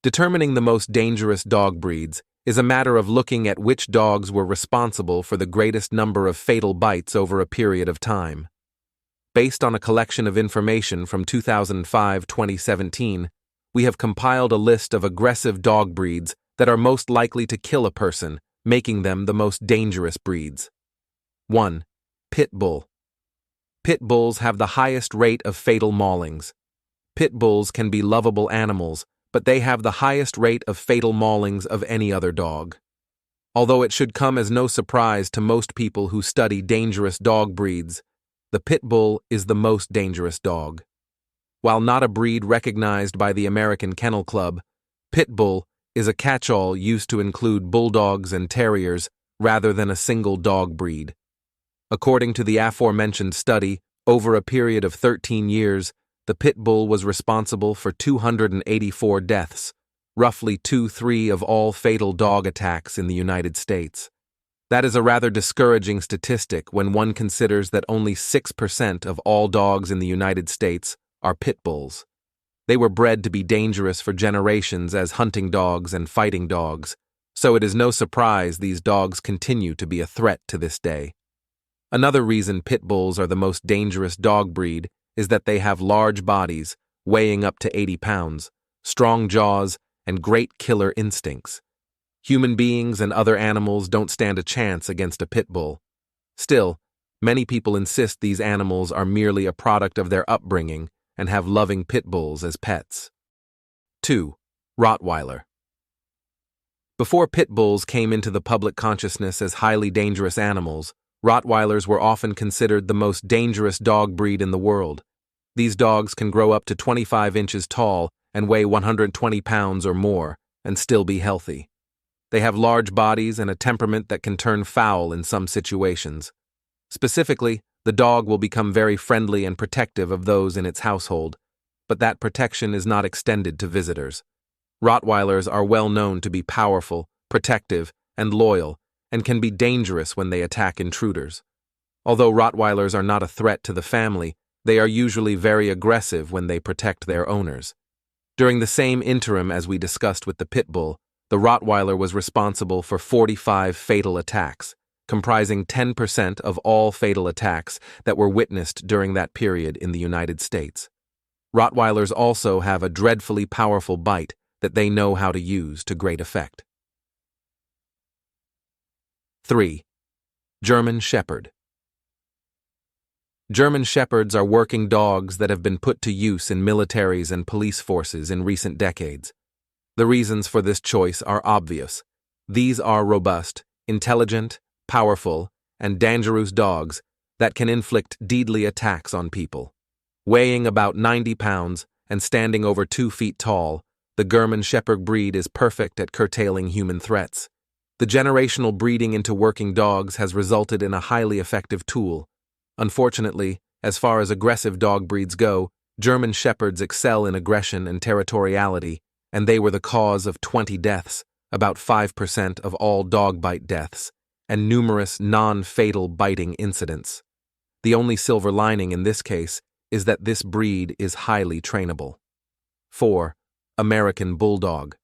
Determining the most dangerous dog breeds is a matter of looking at which dogs were responsible for the greatest number of fatal bites over a period of time. Based on a collection of information from 2005-2017, we have compiled a list of aggressive dog breeds that are most likely to kill a person, making them the most dangerous breeds. 1. Pit Bull. Pit bulls have the highest rate of fatal maulings. Pit bulls can be lovable animals, but they have the highest rate of fatal maulings of any other dog. Although it should come as no surprise to most people who study dangerous dog breeds, the pit bull is the most dangerous dog. While not a breed recognized by the American Kennel Club, pit bull is a catch-all used to include bulldogs and terriers rather than a single dog breed. According to the aforementioned study, over a period of 13 years, the pit bull was responsible for 284 deaths, roughly 2/3 of all fatal dog attacks in the United States. That is a rather discouraging statistic when one considers that only 6% of all dogs in the United States are pit bulls. They were bred to be dangerous for generations as hunting dogs and fighting dogs, so it is no surprise these dogs continue to be a threat to this day. Another reason pit bulls are the most dangerous dog breed is that they have large bodies, weighing up to 80 pounds, strong jaws, and great killer instincts. Human beings and other animals don't stand a chance against a pit bull. Still, many people insist these animals are merely a product of their upbringing and have loving pit bulls as pets. 2. Rottweiler. Before pit bulls came into the public consciousness as highly dangerous animals, Rottweilers were often considered the most dangerous dog breed in the world. These dogs can grow up to 25 inches tall and weigh 120 pounds or more and still be healthy. They have large bodies and a temperament that can turn foul in some situations. Specifically, the dog will become very friendly and protective of those in its household, but that protection is not extended to visitors. Rottweilers are well known to be powerful, protective, and loyal, and can be dangerous when they attack intruders. Although Rottweilers are not a threat to the family, they are usually very aggressive when they protect their owners. During the same interim as we discussed with the pit bull, the Rottweiler was responsible for 45 fatal attacks, comprising 10% of all fatal attacks that were witnessed during that period in the United States. Rottweilers also have a dreadfully powerful bite that they know how to use to great effect. 3. German Shepherd. German Shepherds are working dogs that have been put to use in militaries and police forces in recent decades. The reasons for this choice are obvious. These are robust, intelligent, powerful, and dangerous dogs that can inflict deadly attacks on people. Weighing about 90 pounds and standing over 2 feet tall, the German Shepherd breed is perfect at curtailing human threats. The generational breeding into working dogs has resulted in a highly effective tool. Unfortunately, as far as aggressive dog breeds go, German Shepherds excel in aggression and territoriality, and they were the cause of 20 deaths, about 5% of all dog bite deaths, and numerous non-fatal biting incidents. The only silver lining in this case is that this breed is highly trainable. 4. American Bulldog.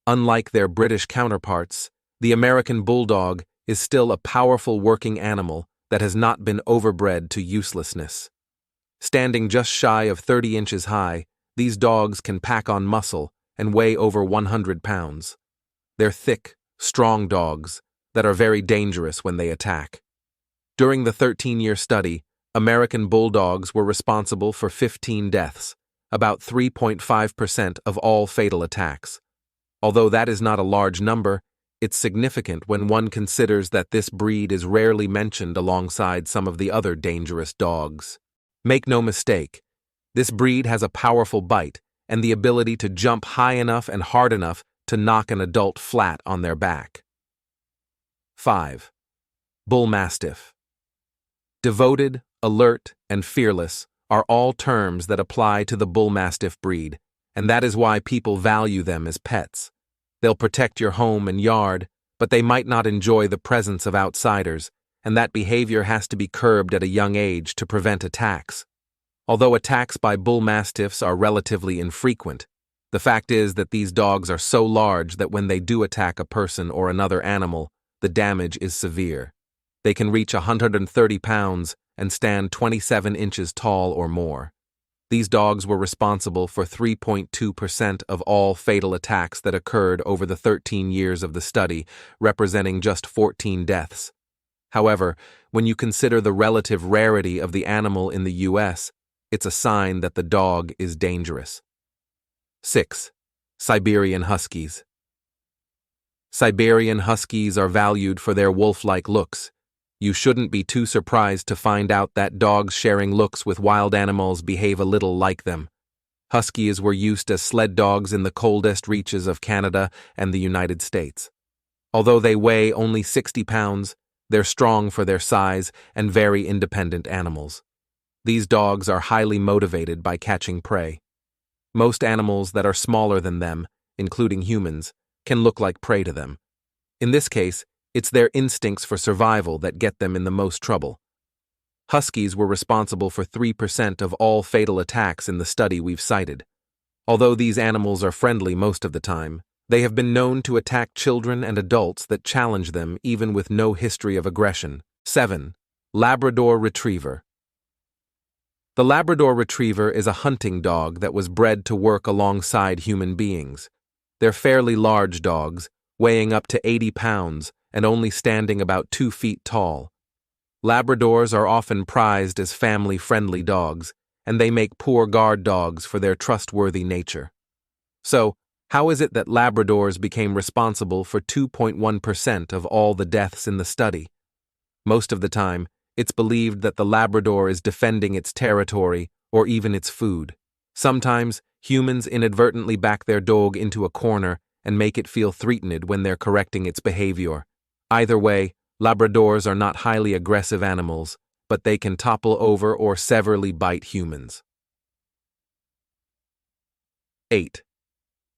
Unlike their British counterparts, the American Bulldog is still a powerful working animal that has not been overbred to uselessness. Standing just shy of 30 inches high, these dogs can pack on muscle and weigh over 100 pounds. They're thick, strong dogs that are very dangerous when they attack. During the 13-year study, American Bulldogs were responsible for 15 deaths, about 3.5% of all fatal attacks. Although that is not a large number, it's significant when one considers that this breed is rarely mentioned alongside some of the other dangerous dogs. Make no mistake, this breed has a powerful bite and the ability to jump high enough and hard enough to knock an adult flat on their back. 5. Bull Mastiff. Devoted, alert, and fearless are all terms that apply to the Bull Mastiff breed, and that is why people value them as pets. They'll protect your home and yard, but they might not enjoy the presence of outsiders, and that behavior has to be curbed at a young age to prevent attacks. Although attacks by bull mastiffs are relatively infrequent, The fact is that these dogs are so large that when they do attack a person or another animal, the damage is severe. They can reach 130 pounds and stand 27 inches tall or more. These dogs were responsible for 3.2% of all fatal attacks that occurred over the 13 years of the study, representing just 14 deaths. However, when you consider the relative rarity of the animal in the US, it's a sign that the dog is dangerous. 6. Siberian Huskies. Siberian Huskies are valued for their wolf-like looks. You shouldn't be too surprised to find out that dogs sharing looks with wild animals behave a little like them. Huskies were used as sled dogs in the coldest reaches of Canada and the United States. Although they weigh only 60 pounds, they're strong for their size and very independent animals. These dogs are highly motivated by catching prey. Most animals that are smaller than them, including humans, can look like prey to them. In this case, it's their instincts for survival that get them in the most trouble. Huskies were responsible for 3% of all fatal attacks in the study we've cited. Although these animals are friendly most of the time, they have been known to attack children and adults that challenge them even with no history of aggression. 7. Labrador Retriever. The Labrador Retriever is a hunting dog that was bred to work alongside human beings. They're fairly large dogs, weighing up to 80 pounds and only standing about 2 feet tall. Labradors are often prized as family-friendly dogs, and they make poor guard dogs for their trustworthy nature. So, how is it that Labradors became responsible for 2.1% of all the deaths in the study? Most of the time, it's believed that the Labrador is defending its territory or even its food. Sometimes, humans inadvertently back their dog into a corner and make it feel threatened when they're correcting its behavior. Either way, Labradors are not highly aggressive animals, but they can topple over or severely bite humans. 8.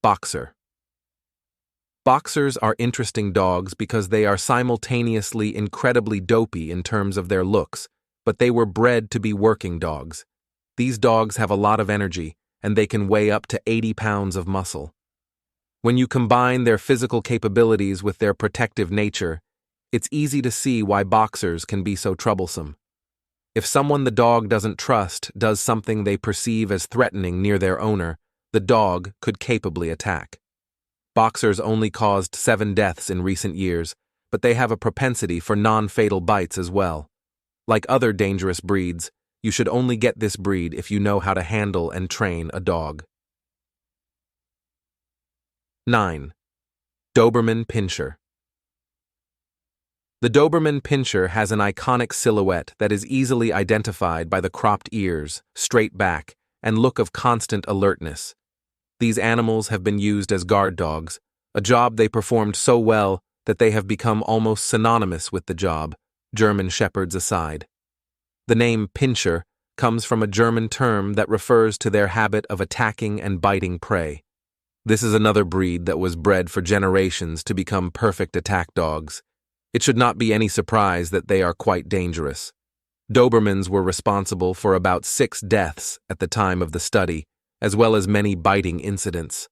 Boxer. Boxers are interesting dogs because they are simultaneously incredibly dopey in terms of their looks, but they were bred to be working dogs. These dogs have a lot of energy, and they can weigh up to 80 pounds of muscle. When you combine their physical capabilities with their protective nature, it's easy to see why boxers can be so troublesome. If someone the dog doesn't trust does something they perceive as threatening near their owner, the dog could capably attack. Boxers only caused 7 deaths in recent years, but they have a propensity for non-fatal bites as well. Like other dangerous breeds, you should only get this breed if you know how to handle and train a dog. 9. Doberman Pinscher. The Doberman Pinscher has an iconic silhouette that is easily identified by the cropped ears, straight back, and look of constant alertness. These animals have been used as guard dogs, a job they performed so well that they have become almost synonymous with the job, German Shepherds aside. The name Pinscher comes from a German term that refers to their habit of attacking and biting prey. This is another breed that was bred for generations to become perfect attack dogs. It should not be any surprise that they are quite dangerous. Dobermans were responsible for about 6 deaths at the time of the study, as well as many biting incidents.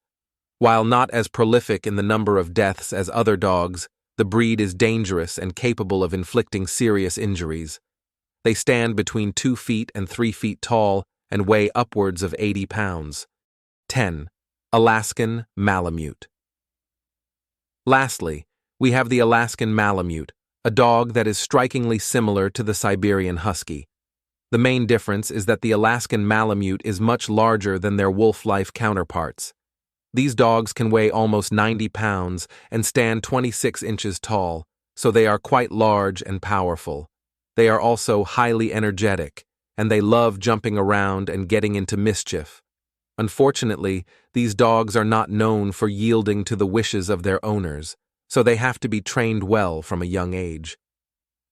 While not as prolific in the number of deaths as other dogs, the breed is dangerous and capable of inflicting serious injuries. They stand between 2 feet and 3 feet tall and weigh upwards of 80 pounds. 10. Alaskan Malamute. Lastly, we have the Alaskan Malamute, a dog that is strikingly similar to the Siberian Husky. The main difference is that the Alaskan Malamute is much larger than their wolf-like counterparts. These dogs can weigh almost 90 pounds and stand 26 inches tall, so they are quite large and powerful. They are also highly energetic, and they love jumping around and getting into mischief. Unfortunately, these dogs are not known for yielding to the wishes of their owners, so they have to be trained well from a young age.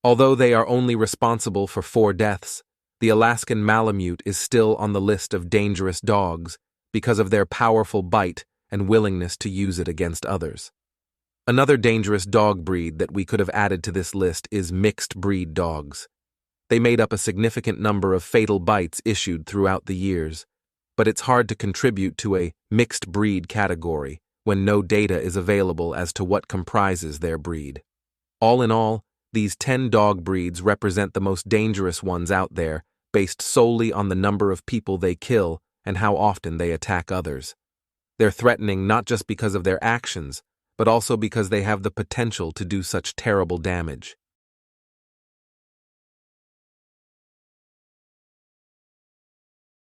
Although they are only responsible for 4 deaths, the Alaskan Malamute is still on the list of dangerous dogs because of their powerful bite and willingness to use it against others. Another dangerous dog breed that we could have added to this list is mixed breed dogs. They made up a significant number of fatal bites issued throughout the years, but it's hard to contribute to a mixed breed category when no data is available as to what comprises their breed. All in all, these 10 dog breeds represent the most dangerous ones out there, based solely on the number of people they kill and how often they attack others. They're threatening not just because of their actions, but also because they have the potential to do such terrible damage.